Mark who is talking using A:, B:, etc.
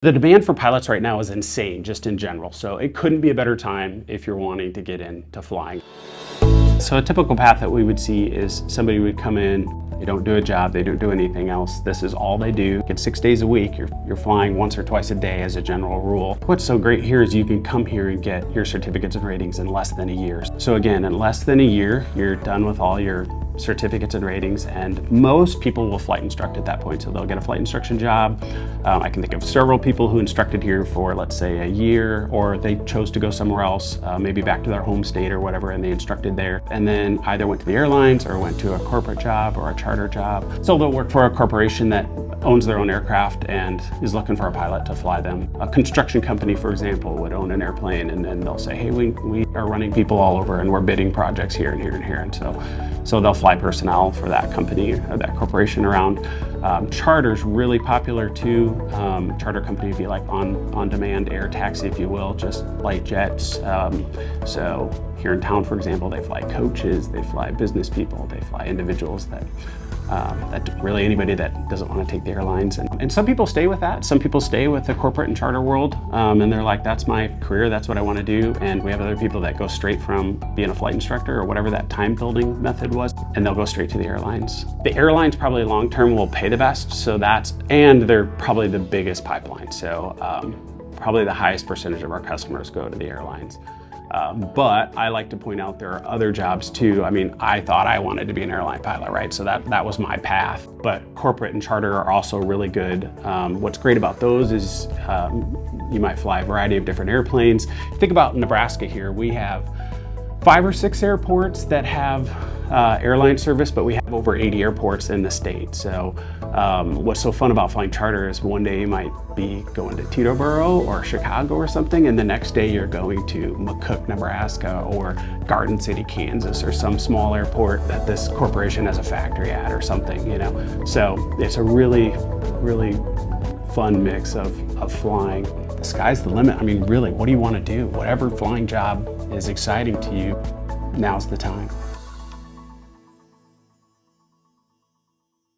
A: The demand for pilots right now is insane, just in general. So it couldn't be a better time if you're wanting to get into flying. So a typical path that we would see is somebody would come in, they don't do a job, they don't do anything else. This is all they do. It's 6 days a week. You're flying once or twice a day as a general rule. What's so great here is you can come here and get your certificates and ratings in less than a year. So again, in less than a year, you're done with all your certificates and ratings, and most people will flight instruct at that point. So they'll get a flight instruction job. I can think of several people who instructed here for, let's say, a year, or they chose to go somewhere else, maybe back to their home state or whatever, and they instructed there, and then either went to the airlines or went to a corporate job or a charter job. So they'll work for a corporation that owns their own aircraft and is looking for a pilot to fly them. A construction company, for example, would own an airplane, and then they'll say, hey, we are running people all over and we're bidding projects here and here and here. And so they'll fly personnel for that company or that corporation around. Charter's really popular too. Charter company would be like on-demand air taxi, if you will, just light jets. So here in town, for example, they fly coaches, they fly business people, they fly individuals that really anybody that doesn't want to take the airlines. And some people stay with that. Some people stay with the corporate and charter world, and they're like, that's my career, that's what I want to do. And we have other people that go straight from being a flight instructor or whatever that time building method was, and they'll go straight to the airlines. The airlines probably long term will pay the best, and they're probably the biggest pipeline. So probably the highest percentage of our customers go to the airlines. But I like to point out there are other jobs too. I mean, I thought I wanted to be an airline pilot, right? So that was my path. But corporate and charter are also really good. What's great about those is you might fly a variety of different airplanes. Think about Nebraska here. We have 5 or 6 airports that have airline service, but we have over 80 airports in the state. So what's so fun about flying charter is one day you might be going to Teterboro or Chicago or something, and the next day you're going to McCook, Nebraska, or Garden City, Kansas, or some small airport that this corporation has a factory at or something, you know. So it's a really, really fun mix of flying. The sky's the limit. I mean, really, what do you want to do? Whatever flying job is exciting to you, now's the time.